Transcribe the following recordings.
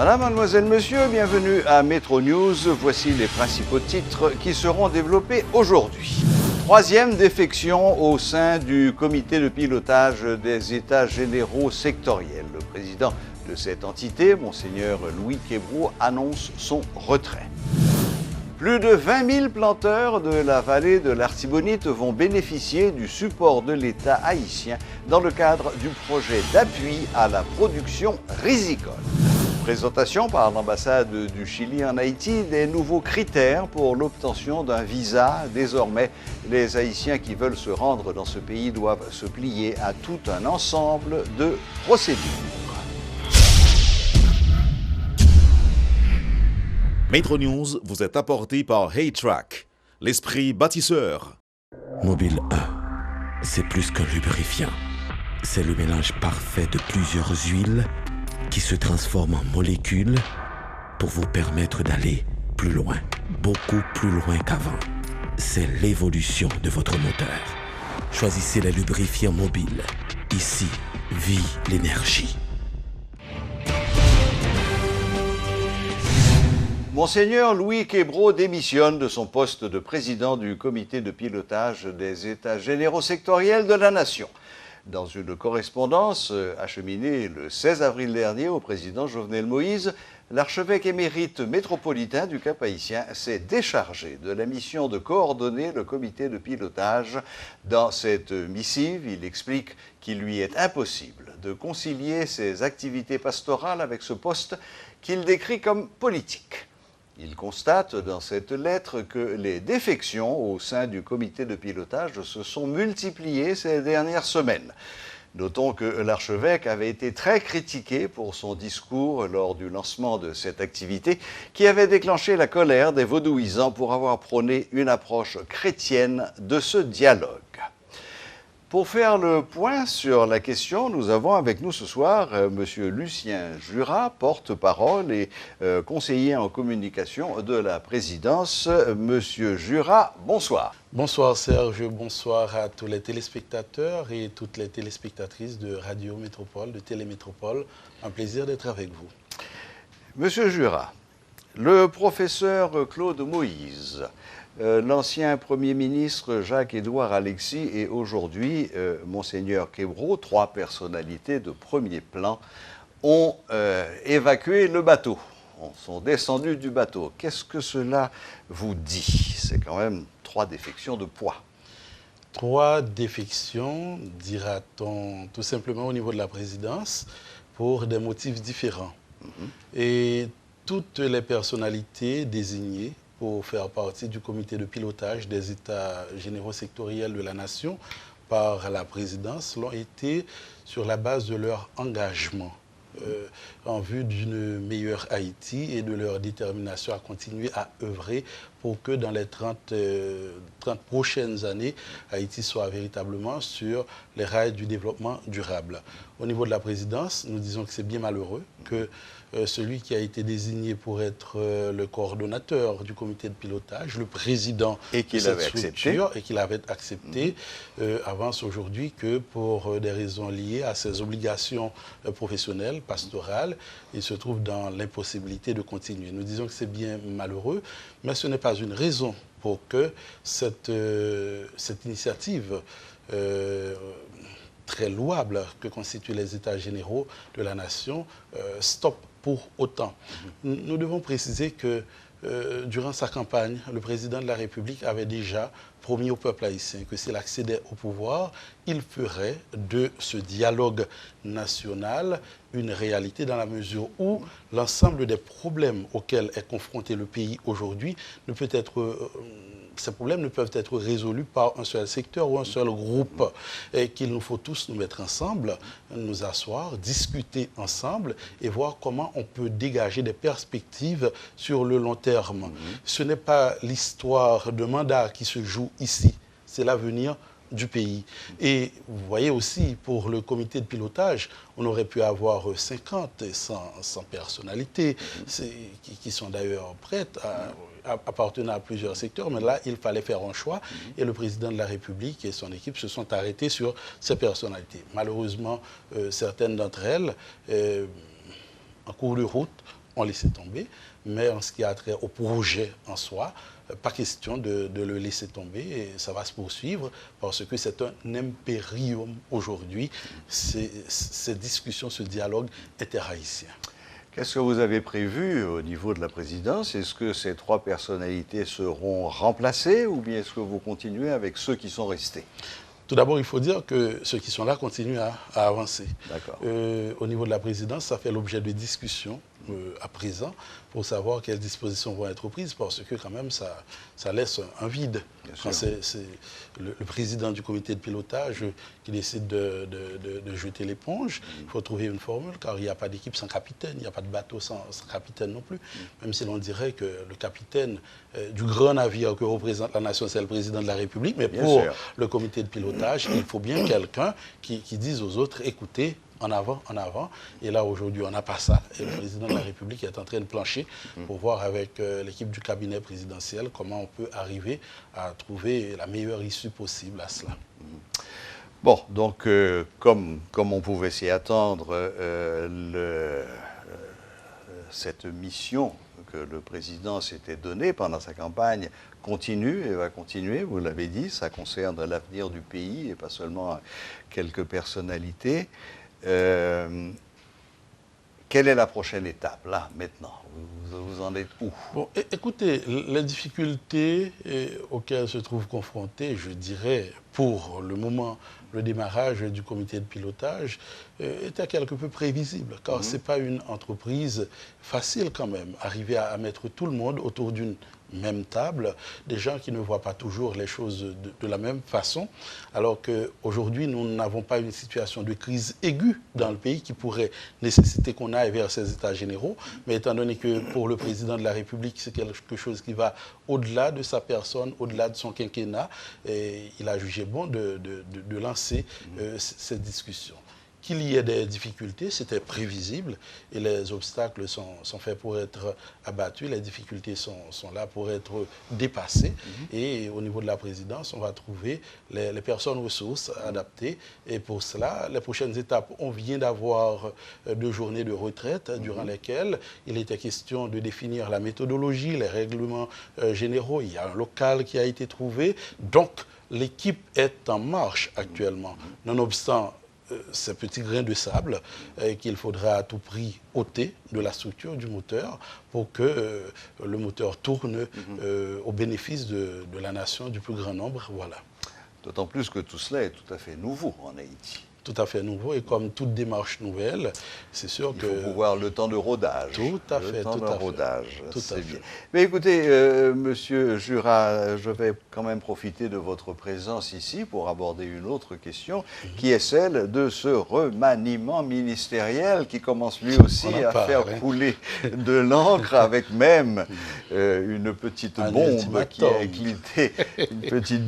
Madame, mademoiselle, monsieur, bienvenue à Metro News. Voici les principaux titres qui seront développés aujourd'hui. Troisième défection au sein du comité de pilotage des États généraux sectoriels. Le président de cette entité, Monseigneur Louis Québroux, annonce son retrait. Plus de 20 000 planteurs de la vallée de l'Artibonite vont bénéficier du support de l'État haïtien dans le cadre du projet d'appui à la production risicole. Présentation par l'ambassade du Chili en Haïti des nouveaux critères pour l'obtention d'un visa. Désormais, les Haïtiens qui veulent se rendre dans ce pays doivent se plier à tout un ensemble de procédures. Metro News vous est apporté par Haytrack, l'esprit bâtisseur. Mobile 1, c'est plus qu'un lubrifiant. C'est le mélange parfait de plusieurs huiles qui se transforment en molécules pour vous permettre d'aller plus loin, beaucoup plus loin qu'avant. C'est l'évolution de votre moteur. Choisissez les lubrifiants mobiles. Ici vit l'énergie. Monseigneur Louis Québroux démissionne de son poste de président du comité de pilotage des États généraux sectoriels de la Nation. Dans une correspondance acheminée le 16 avril dernier au président Jovenel Moïse, l'archevêque émérite métropolitain du Cap-Haïtien s'est déchargé de la mission de coordonner le comité de pilotage. Dans cette missive, il explique qu'il lui est impossible de concilier ses activités pastorales avec ce poste qu'il décrit comme politique. Il constate dans cette lettre que les défections au sein du comité de pilotage se sont multipliées ces dernières semaines. Notons que l'archevêque avait été très critiqué pour son discours lors du lancement de cette activité qui avait déclenché la colère des vaudouisants pour avoir prôné une approche chrétienne de ce dialogue. Pour faire le point sur la question, nous avons avec nous ce soir M. Lucien Jurat, porte-parole et conseiller en communication de la présidence. Monsieur Jurat, bonsoir. Bonsoir Serge, bonsoir à tous les téléspectateurs et toutes les téléspectatrices de Radio Métropole, de Télémétropole. Un plaisir d'être avec vous. Monsieur Jurat, le professeur Claude Moïse, l'ancien Premier ministre Jacques-Édouard Alexis et aujourd'hui Monseigneur Québroux, trois personnalités de premier plan, ont évacué le bateau, sont descendus du bateau. Qu'est-ce que cela vous dit? C'est quand même trois défections de poids. Trois défections, dira-t-on tout simplement au niveau de la présidence, pour des motifs différents. Et toutes les personnalités désignées pour faire partie du comité de pilotage des États généraux sectoriels de la Nation par la présidence l'ont été sur la base de leur engagement en vue d'une meilleure Haïti et de leur détermination à continuer à œuvrer pour que dans les 30 prochaines années, Haïti soit véritablement sur les rails du développement durable. Au niveau de la présidence, nous disons que c'est bien malheureux que celui qui a été désigné pour être le coordonnateur du comité de pilotage, le président de cette structure, et qu'il avait accepté, avance aujourd'hui que pour des raisons liées à ses obligations professionnelles, pastorales, il se trouve dans l'impossibilité de continuer. Nous disons que c'est bien malheureux, mais ce n'est pas une raison pour que cette initiative très louable que constituent les États généraux de la Nation stoppe pour autant. Nous devons préciser que durant sa campagne, le président de la République avait déjà promis au peuple haïtien que s'il accédait au pouvoir, il ferait de ce dialogue national une réalité dans la mesure où l'ensemble des problèmes auxquels est confronté le pays aujourd'hui ne peut être... Ces problèmes ne peuvent être résolus par un seul secteur ou un seul groupe, et qu'il nous faut tous nous mettre ensemble, nous asseoir, discuter ensemble et voir comment on peut dégager des perspectives sur le long terme. Ce n'est pas l'histoire de mandat qui se joue ici, c'est l'avenir du pays. Et vous voyez aussi, pour le comité de pilotage, on aurait pu avoir 50 et 100 personnalités qui sont d'ailleurs prêtes à appartenant à plusieurs secteurs, mais là, il fallait faire un choix et le président de la République et son équipe se sont arrêtés sur ces personnalités. Malheureusement, certaines d'entre elles, en cours de route, ont laissé tomber, mais en ce qui a trait au projet en soi, pas question de le laisser tomber et ça va se poursuivre parce que c'est un impérium aujourd'hui, ces discussions, ce dialogue interhaïtien. Qu'est-ce que vous avez prévu au niveau de la présidence? Est-ce que ces 3 personnalités seront remplacées ou bien est-ce que vous continuez avec ceux qui sont restés? Tout d'abord, il faut dire que ceux qui sont là continuent à avancer. D'accord. Au niveau de la présidence, ça fait l'objet de discussions à présent pour savoir quelles dispositions vont être prises parce que quand même ça laisse un vide. Quand c'est le président du comité de pilotage qui décide de jeter l'éponge, il faut trouver une formule car il n'y a pas d'équipe sans capitaine, il n'y a pas de bateau sans capitaine non plus. Même si l'on dirait que le capitaine du grand navire que représente la nation, c'est le président de la République, mais pour le comité de pilotage, il faut bien quelqu'un qui dise aux autres, écoutez, en avant, en avant. Et là, aujourd'hui, on n'a pas ça. Et le président de la République est en train de plancher pour voir avec l'équipe du cabinet présidentiel comment on peut arriver à trouver la meilleure issue possible à cela. Bon, donc, comme on pouvait s'y attendre, cette mission que le président s'était donnée pendant sa campagne continue et va continuer, vous l'avez dit, ça concerne l'avenir du pays et pas seulement quelques personnalités. Quelle est la prochaine étape, là, maintenant? Vous en êtes où? Bon, écoutez, les difficultés auxquelles se trouve confronté, je dirais, pour le moment, le démarrage du comité de pilotage était quelque peu prévisible, car ce n'est pas une entreprise facile quand même. Arriver à mettre tout le monde autour d'une même table, des gens qui ne voient pas toujours les choses de la même façon, alors qu'aujourd'hui, nous n'avons pas une situation de crise aiguë dans le pays qui pourrait nécessiter qu'on aille vers ces états généraux, mais étant donné que pour le président de la République, c'est quelque chose qui va au-delà de sa personne, au-delà de son quinquennat, et il a jugé bon de lancer cette discussion. Qu'il y ait des difficultés, c'était prévisible et les obstacles sont faits pour être abattus, les difficultés sont là pour être dépassées. Et au niveau de la présidence, on va trouver les personnes ressources adaptées. Et pour cela, les prochaines étapes, on vient d'avoir 2 journées de retraite durant lesquelles il était question de définir la méthodologie, les règlements généraux. Il y a un local qui a été trouvé. Donc, l'équipe est en marche actuellement. Nonobstant ces petits grains de sable qu'il faudra à tout prix ôter de la structure du moteur pour que le moteur tourne au bénéfice de la nation, du plus grand nombre. Voilà. D'autant plus que tout cela est tout à fait nouveau en Haïti. Tout à fait nouveau et comme toute démarche nouvelle, c'est sûr que... Il faut pouvoir le temps de rodage. Tout à fait, le temps de rodage, c'est bien. Mais écoutez, Monsieur Jura, je vais quand même profiter de votre présence ici pour aborder une autre question qui est celle de ce remaniement ministériel qui commence lui aussi à faire couler de l'encre avec même une petite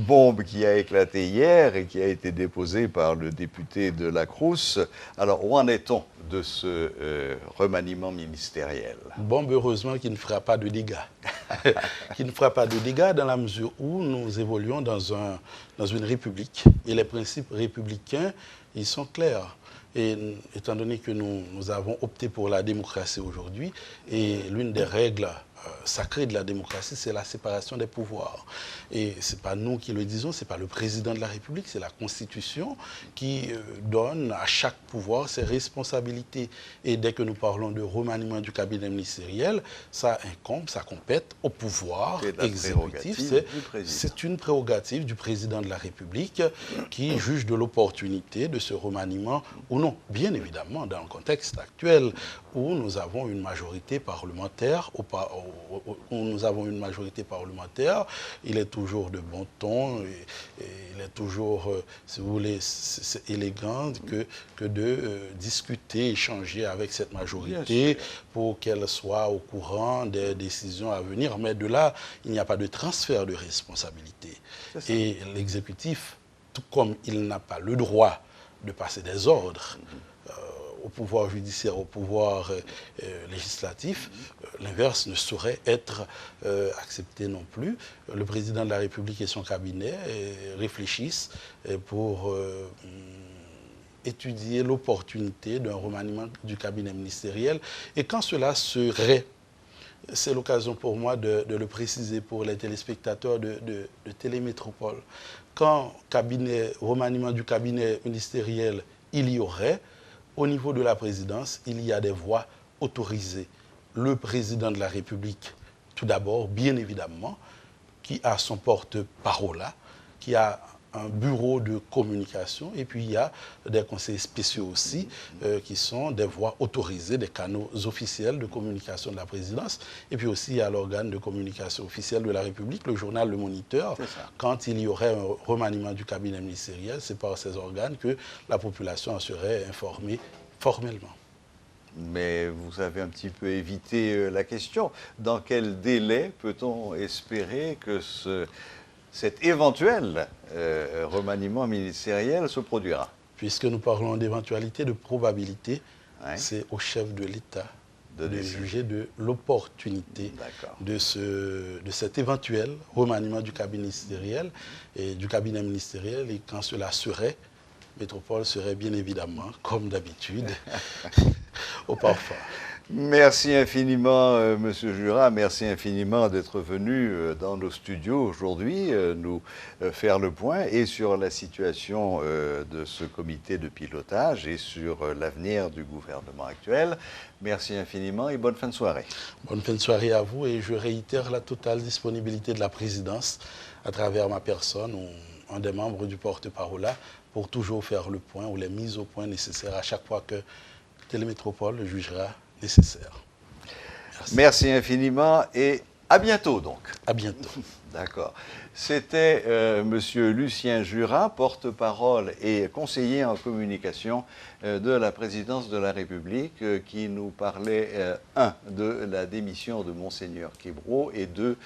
bombe qui a éclaté hier et qui a été déposée par le député de la Crous. Alors, où en est-on de ce remaniement ministériel? Bombe, heureusement, qui ne fera pas de dégâts. Qui ne fera pas de dégâts dans la mesure où nous évoluons dans une république. Et les principes républicains, ils sont clairs. Et étant donné que nous avons opté pour la démocratie aujourd'hui, et l'une des règles sacrées de la démocratie, c'est la séparation des pouvoirs. Et ce n'est pas nous qui le disons, ce n'est pas le président de la République, c'est la Constitution qui donne à chaque pouvoir ses responsabilités. Et dès que nous parlons de remaniement du cabinet ministériel, ça incombe, ça compète au pouvoir exécutif. C'est une prérogative du président de la République qui juge de l'opportunité de ce remaniement ou non. Bien évidemment, dans le contexte actuel où nous avons une majorité parlementaire, il est toujours de bon ton, et il est toujours, si vous voulez, c'est élégant que de discuter, échanger avec cette majorité pour qu'elle soit au courant des décisions à venir. Mais de là, il n'y a pas de transfert de responsabilité. Et l'exécutif, tout comme il n'a pas le droit de passer des ordres au pouvoir judiciaire, au pouvoir législatif, l'inverse ne saurait être accepté non plus. Le président de la République et son cabinet réfléchissent pour étudier l'opportunité d'un remaniement du cabinet ministériel. Et quand cela serait, c'est l'occasion pour moi de le préciser pour les téléspectateurs de Télémétropole, quand remaniement du cabinet ministériel il y aurait, au niveau de la présidence, il y a des voix autorisées. Le président de la République, tout d'abord, bien évidemment, qui a son porte-parole là, qui a un bureau de communication, et puis il y a des conseils spéciaux aussi, qui sont des voix autorisées, des canaux officiels de communication de la présidence, et puis aussi il y a l'organe de communication officielle de la République, le journal Le Moniteur. Quand il y aurait un remaniement du cabinet ministériel, c'est par ces organes que la population en serait informée formellement. Mais vous avez un petit peu évité la question. Dans quel délai peut-on espérer que cet éventuel remaniement ministériel se produira? Puisque nous parlons d'éventualité, de probabilité, c'est au chef de l'État de juger de l'opportunité de cet éventuel remaniement du cabinet ministériel, et quand cela serait, Métropole serait bien évidemment, comme d'habitude, au parfum. Merci infiniment, Monsieur Jura. Merci infiniment d'être venu dans nos studios aujourd'hui nous faire le point et sur la situation de ce comité de pilotage et sur l'avenir du gouvernement actuel. Merci infiniment et bonne fin de soirée. Bonne fin de soirée à vous, et je réitère la totale disponibilité de la présidence à travers ma personne ou un des membres du porte-parole pour toujours faire le point ou les mises au point nécessaires à chaque fois que Télémétropole le jugera nécessaire. Merci infiniment et à bientôt donc. À bientôt. D'accord. C'était Monsieur Lucien Jura, porte-parole et conseiller en communication de la présidence de la République, qui nous parlait, de la démission de Monseigneur Québro et de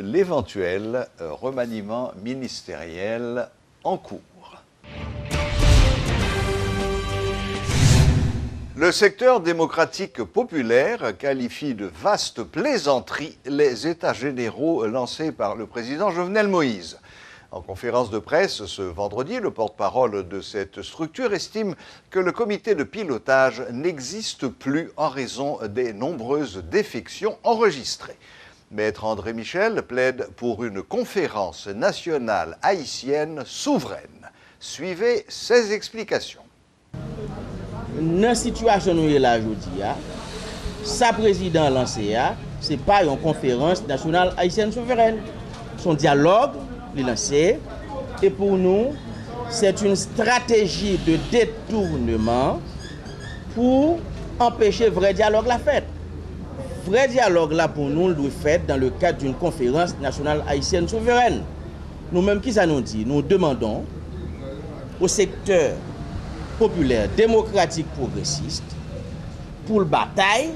l'éventuel remaniement ministériel en cours. Le secteur démocratique populaire qualifie de vaste plaisanterie les états généraux lancés par le président Jovenel Moïse. En conférence de presse ce vendredi, le porte-parole de cette structure estime que le comité de pilotage n'existe plus en raison des nombreuses défections enregistrées. Maître André Michel plaide pour une conférence nationale haïtienne souveraine. Suivez ses explications. Dans la situation où il est là aujourd'hui, sa président lancé, ce n'est pas une conférence nationale haïtienne souveraine. Son dialogue, il est lancé. Et pour nous, c'est une stratégie de détournement pour empêcher le vrai dialogue la fête. Le vrai dialogue là pour nous, doit être fait dans le cadre d'une conférence nationale haïtienne souveraine. Nous-mêmes, qui ça nous dit? Nous demandons au secteur populaire, démocratique, progressiste, pour le bataille,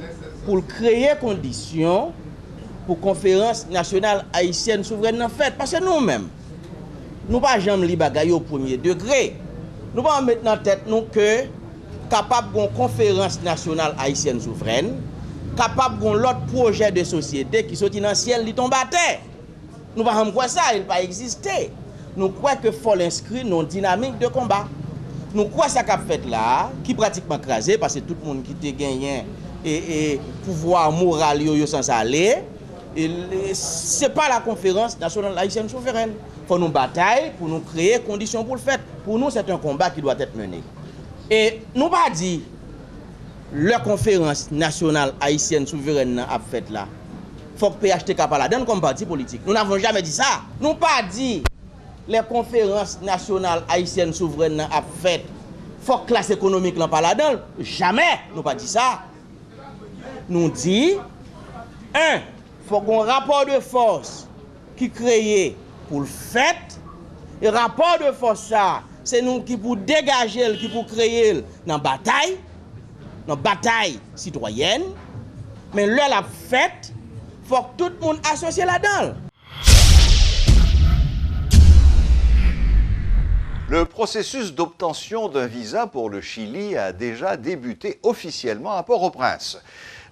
pour créer conditions pour conférence nationale haïtienne souveraine en fait. Parce que nous-mêmes, nous ne pouvons pas jamais li bagaille au premier degré. Nous ne pouvons pas mettre dans la tête nous que capable d'une conférence nationale haïtienne souveraine, capable d'un autre projet de société qui sorti dans le ciel, qui tombe à terre. Nous ne pouvons pas croire ça, il ne peut pas exister. Nous croyons qu'il faut l'inscrire dans une dynamique de combat. Nous croyons que ça qu'a fait là, qui est pratiquement crasé, parce que tout le monde qui a gagné et pouvoir moral sans aller, ce n'est pas la conférence nationale haïtienne souveraine. Il faut nous batailler pour nous créer conditions pour le faire. Pour nous, c'est un combat qui doit être mené. Et nous pas dit la conférence nationale haïtienne souveraine a fait là. Il faut que PHTK pas là-dedans comme parti politique. Nous n'avons jamais dit ça. Nous pas dit les conférences nationales haïtiennes souveraines a fait, faut que classe économique n'en parle là-dedans. Jamais, nous pas dit ça. Nous dit, faut qu'on rapport de force qui créé pour le fait, et rapport de force ça, c'est nous qui pour dégager, qui pour créer dans bataille citoyenne, mais là la fête, faut que tout le monde associe là-dedans. Le processus d'obtention d'un visa pour le Chili a déjà débuté officiellement à Port-au-Prince.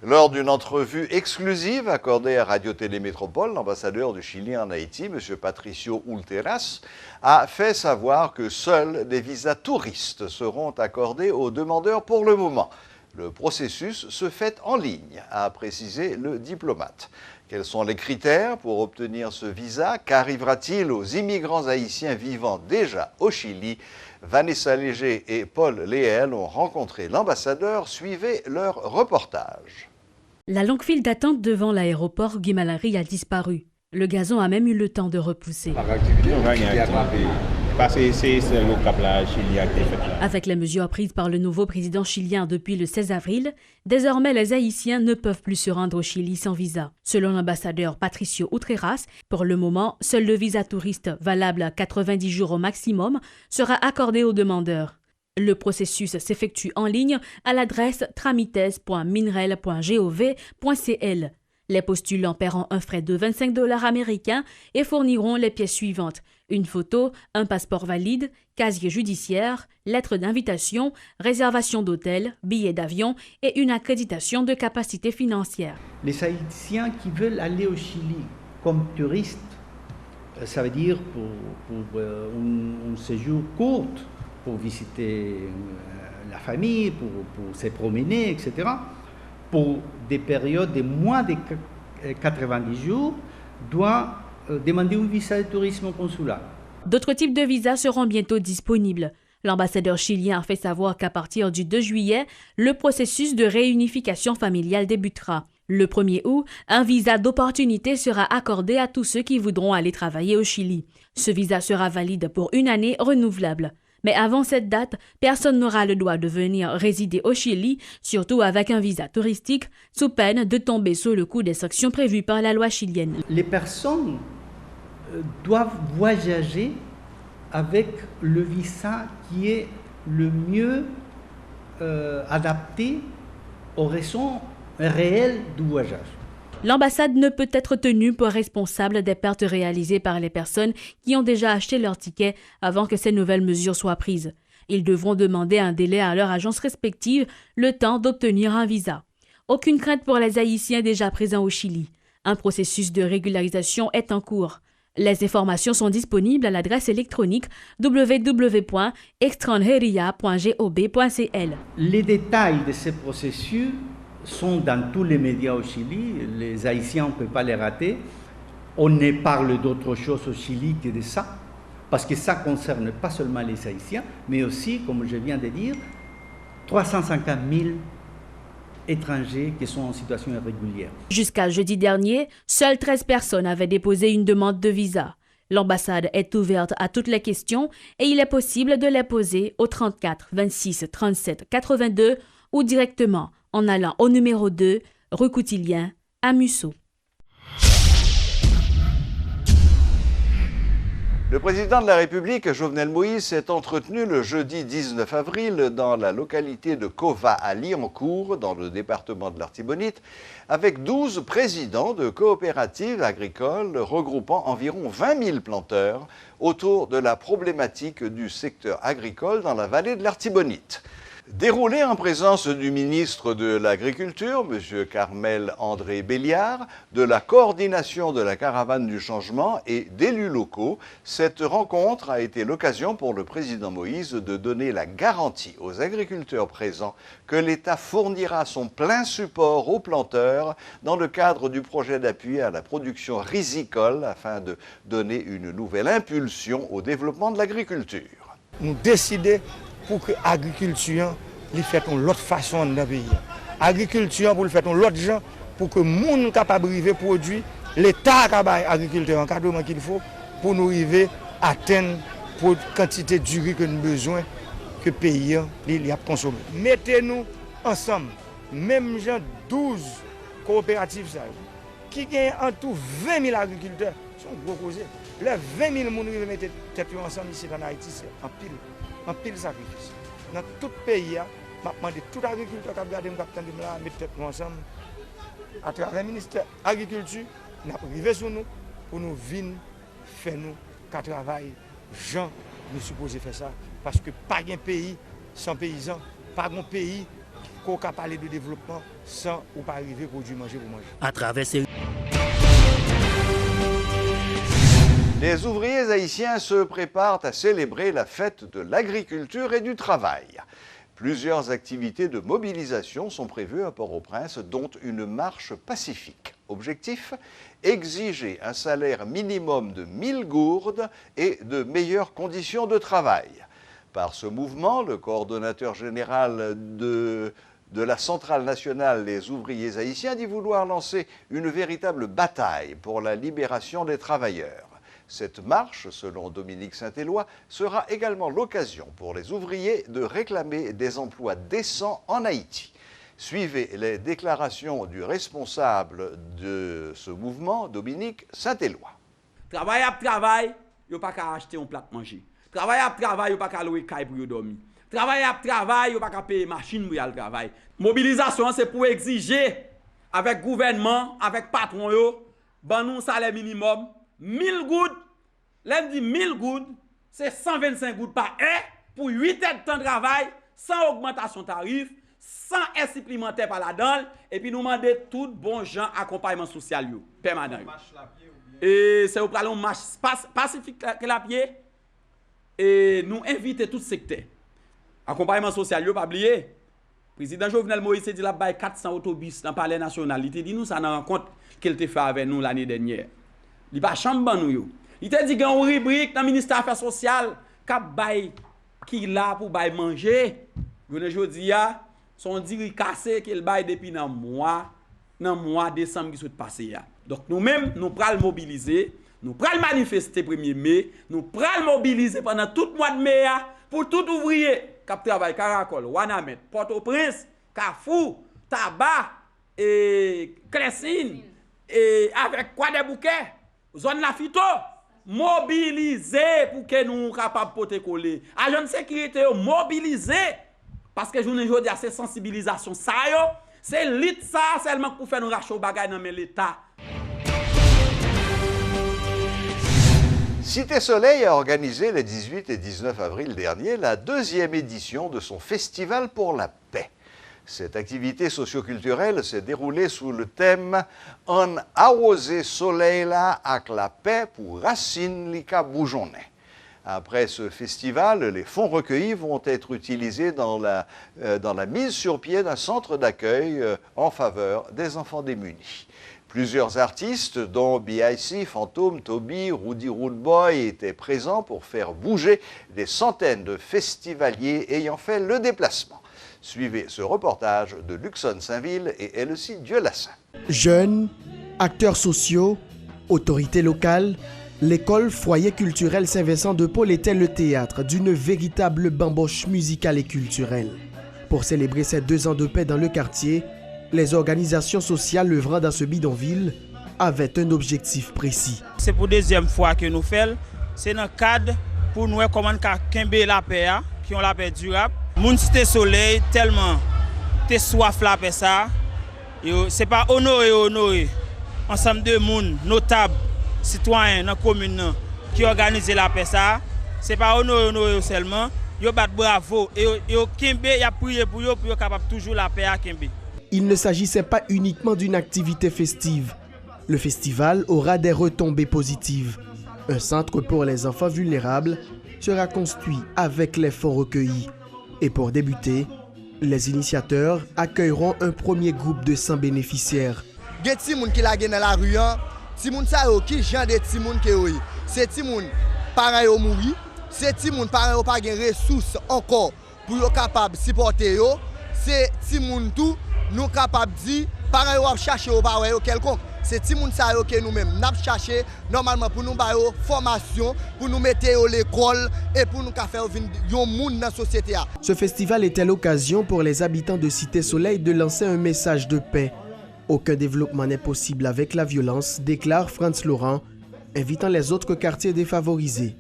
Lors d'une entrevue exclusive accordée à Radio-Télé Métropole, l'ambassadeur du Chili en Haïti, M. Patricio Ulteras, a fait savoir que seuls des visas touristes seront accordés aux demandeurs pour le moment. Le processus se fait en ligne, a précisé le diplomate. Quels sont les critères pour obtenir ce visa? Qu'arrivera-t-il aux immigrants haïtiens vivant déjà au Chili? Vanessa Léger et Paul Léel ont rencontré l'ambassadeur. Suivez leur reportage. La longue file d'attente devant l'aéroport Guimalari a disparu. Le gazon a même eu le temps de repousser. Avec les mesures prises par le nouveau président chilien depuis le 16 avril, désormais les Haïtiens ne peuvent plus se rendre au Chili sans visa. Selon l'ambassadeur Patricio Ulteras, pour le moment, seul le visa touriste, valable à 90 jours au maximum, sera accordé aux demandeurs. Le processus s'effectue en ligne à l'adresse tramites.minrel.gov.cl. Les postulants paieront un frais de 25 $ américains et fourniront les pièces suivantes: une photo, un passeport valide, casier judiciaire, lettre d'invitation, réservation d'hôtel, billet d'avion et une accréditation de capacité financière. Les Haïtiens qui veulent aller au Chili comme touristes, ça veut dire pour un séjour court, pour visiter la famille, pour se promener, etc., pour des périodes de moins de 90 jours, doit demander un visa de tourisme au consulat. D'autres types de visas seront bientôt disponibles. L'ambassadeur chilien a fait savoir qu'à partir du 2 juillet, le processus de réunification familiale débutera. Le 1er août, un visa d'opportunité sera accordé à tous ceux qui voudront aller travailler au Chili. Ce visa sera valide pour une année renouvelable. Mais avant cette date, personne n'aura le droit de venir résider au Chili, surtout avec un visa touristique, sous peine de tomber sous le coup des sanctions prévues par la loi chilienne. Les personnes doivent voyager avec le visa qui est le mieux adapté aux raisons réelles du voyage. L'ambassade ne peut être tenue pour responsable des pertes réalisées par les personnes qui ont déjà acheté leur ticket avant que ces nouvelles mesures soient prises. Ils devront demander un délai à leur agence respective, le temps d'obtenir un visa. Aucune crainte pour les Haïtiens déjà présents au Chili. Un processus de régularisation est en cours. Les informations sont disponibles à l'adresse électronique www.extranjeria.gov.cl. Les détails de ce processus sont dans tous les médias au Chili. Les Haïtiens, on ne peut pas les rater. On ne parle d'autre chose au Chili que de ça, parce que ça ne concerne pas seulement les Haïtiens, mais aussi, comme je viens de dire, 350 000 étrangers qui sont en situation irrégulière. Jusqu'à jeudi dernier, seules 13 personnes avaient déposé une demande de visa. L'ambassade est ouverte à toutes les questions et il est possible de les poser au 34 26 37 82 ou directement en allant au numéro 2, rue Coutilien, à Musso. Le président de la République, Jovenel Moïse, s'est entretenu le jeudi 19 avril dans la localité de Cova à Liancourt, dans le département de l'Artibonite, avec 12 présidents de coopératives agricoles regroupant environ 20 000 planteurs autour de la problématique du secteur agricole dans la vallée de l'Artibonite. Déroulé en présence du ministre de l'Agriculture, M. Carmel André Béliard, de la coordination de la caravane du changement et d'élus locaux, cette rencontre a été l'occasion pour le président Moïse de donner la garantie aux agriculteurs présents que l'État fournira son plein support aux planteurs dans le cadre du projet d'appui à la production risicole afin de donner une nouvelle impulsion au développement de l'agriculture. Nous décidons pour que l'agriculture lui fasse de l'autre façon dans le pays. L'agriculture pour le faire de l'autre gens, pour que le monde capable de produire, l'État capable d'agriculteur encadrement qu'il faut pour nous arriver à atteindre pour quantité de riz que nous avons besoin que le pays a consommé. Mettez-nous ensemble, même gens 12 coopératives qui gagnent en tout 20 000 agriculteurs, sont gros causés. Les 20 000 personnes qui mettent tête ensemble ici en Haïti, c'est en pile sacrifice. Dans tout le pays, je demande tout agriculteur qui a regardé, mettre tête ensemble. À travers le ministère de l'Agriculture, nous avons arrivé sur nous pour nous venir faire nous qu'à travail. Gens, nous supposons faire ça. Parce que pas un pays sans paysans, pas un pays qu'on peut parler de développement sans ou pas arriver produit manger pour manger. À travers ces... Les ouvriers haïtiens se préparent à célébrer la fête de l'agriculture et du travail. Plusieurs activités de mobilisation sont prévues à Port-au-Prince, dont une marche pacifique. Objectif, exiger un salaire minimum de 1000 gourdes et de meilleures conditions de travail. Par ce mouvement, le coordonnateur général de la Centrale nationale des ouvriers haïtiens dit vouloir lancer une véritable bataille pour la libération des travailleurs. Cette marche, selon Dominique Saint-Éloi, sera également l'occasion pour les ouvriers de réclamer des emplois décents en Haïti. Suivez les déclarations du responsable de ce mouvement, Dominique Saint-Éloi. Travail à travail, il n'y a pas qu'à acheter un plat de manger. Travail à travail, il n'y a pas qu'à louer caille pour dormir. Travail à travail, il n'y a pas qu'à payer machine pour aller travailler. Mobilisation, c'est pour exiger avec le gouvernement, avec le patron, ben nous salaire minimum. 1000 gouttes, lundi 1000 gouttes, c'est 125 gouttes par an pour 8 heures de temps de travail, sans augmentation de tarif, sans aide supplémentaire par la dalle, et puis nous demander tout bon gens accompagnement social permanent. Et c'est au plan marche pacifique que la pied, et nous inviter tout secteur. Accompagnement social, pas oublier. Président Jovenel Moïse dit la bail 400 autobus dans le palais national. Il te dit nous ça dans rencontre qu'il te fait avec nous l'année dernière. Il pas chambre nous. Il te dit qu'il y a une rubrique dans le ministère des Affaires sociales qui là pour bail manger. Je dis son diri cassé qu'il bail depuis dans mois décembre qui soit passé. Donc nous-mêmes nous pral mobiliser, nous pral manifester 1er mai, nous pral mobiliser pendant tout le mois de mai pour tout ouvrier qui travaille Caracol, Wanamet, Port-au-Prince, Carrefour, Tabac et Clessine et avec quoi des bouquets, zone la Fito, mobiliser pour que nous soyons capables de porter coller. Agent de sécurité mobiliser parce que je ne dis pas c'est sensibilisation ça c'est lit ça seulement pour faire nous racheter bagay dans l'État. Cité Soleil a organisé les 18 et 19 avril dernier la 2e édition de son Festival pour la paix. Cette activité socioculturelle s'est déroulée sous le thème « On arrosé soleil là avec la paix pour Racine Lika Boujonnet ». Après ce festival, les fonds recueillis vont être utilisés dans la mise sur pied d'un centre d'accueil en faveur des enfants démunis. Plusieurs artistes, dont B.I.C., Fantôme, Toby, Rudy Rootboy, étaient présents pour faire bouger des centaines de festivaliers ayant fait le déplacement. Suivez ce reportage de Luxon Saint-Ville et Elsie Dieulassin. Jeunes, acteurs sociaux, autorités locales, l'école Foyer culturel Saint-Vincent de Paul était le théâtre d'une véritable bamboche musicale et culturelle. Pour célébrer ces 2 ans de paix dans le quartier, les organisations sociales œuvrant dans ce bidonville avaient un objectif précis. C'est pour la 2e fois que nous faisons. C'est dans le cadre pour nous comment kembe la paix, qui ont la paix durable. Moun Cité Soleil tellement t'es soif la paix ça. C'est pas honorer ensemble de moun notables citoyens dans la commune qui organisent la paix ça. C'est pas honorer seulement. Yo bat bravo et yo kembe y a prié pour yo capable toujours la paix à kembe. Il ne s'agissait pas uniquement d'une activité festive. Le festival aura des retombées positives. Un centre pour les enfants vulnérables sera construit avec les fonds recueillis. Et pour débuter, les initiateurs accueilleront un premier groupe de 100 bénéficiaires. Il y a des gens qui sont dans la rue, des gens qui sont des gens c'est des gens parents qui mourent, c'est des gens parents qui n'ont pas de ressources encore pour être capables de supporter. C'est des gens tout nous capables de dire parents qui chercher au bar quelconque. C'est des gens que nous-mêmes nous cherchons normalement pour nous faire formation, pour nous mettre à l'école et pour nous faire un monde dans la société. Ce festival était l'occasion pour les habitants de Cité Soleil de lancer un message de paix. Aucun développement n'est possible avec la violence, déclare Franz Laurent, invitant les autres quartiers défavorisés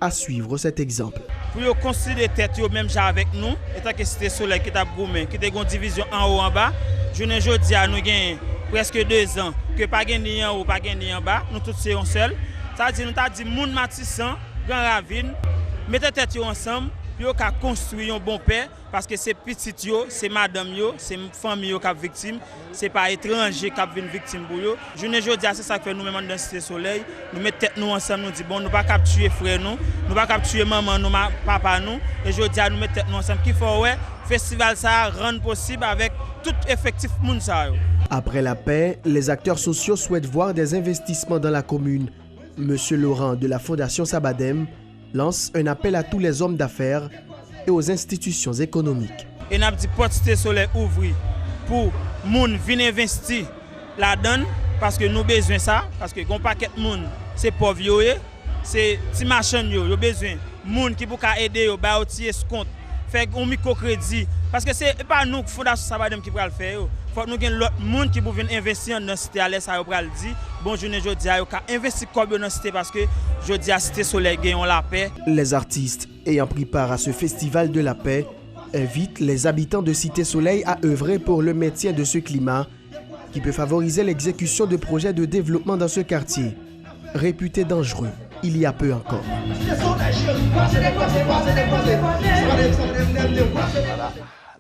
à suivre cet exemple. Pour construire des têtes même avec nous, étant que Cité Soleil qui a goumé, qui a une division en haut en bas, je ne dis à nous gagnons presque 2 ans que pas gagner en haut, pas gagner en bas, nous tous sommes seuls. Ça dit nous t'a dit moun Matissan, Grand Ravine, mettez tête ensemble, pour yo ka construire un bon père parce que c'est petit yo, c'est madame yo, c'est famille yo qui est victime, c'est pas étranger qui est victime pour yo. Je ne dis c'est ça que fait nous même dans Cité Soleil, nous mettons tête nous ensemble, nous dit bon nous pas capturer frère nous pas capturer maman nous papa nous et je dis nous mettons tête nous ensemble qu'il faut ouais festival ça rendre possible avec tout effectif moun ça yo. Après la paix, les acteurs sociaux souhaitent voir des investissements dans la commune. Monsieur Laurent de la Fondation Sabadem lance un appel à tous les hommes d'affaires et aux institutions économiques. Et n'a dit porte Cité Soleil ouvri pour moun venir investir là-dedans parce que nous besoin ça parce que gon paquet moun c'est pauvre yo c'est ti machin yo besoin moun qui pour aider yo ba outil compte faire un microcrédit parce que c'est pas nous Fondation Sabadem qui va le faire yo. Faut nous gen l'autre monde qui pour venir investir dans cité à l'aise ça yo pral di bon journée jodi a yo ka investir comme dans cité parce que jodi a Cité Soleil gagne la paix. Les artistes ayant pris part à ce festival de la paix invitent les habitants de Cité Soleil à œuvrer pour le maintien de ce climat qui peut favoriser l'exécution de projets de développement dans ce quartier réputé dangereux il y a peu encore. Voilà.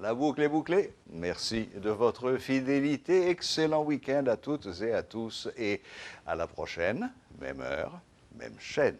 La boucle est bouclée. Merci de votre fidélité. Excellent week-end à toutes et à tous. Et à la prochaine, même heure, même chaîne.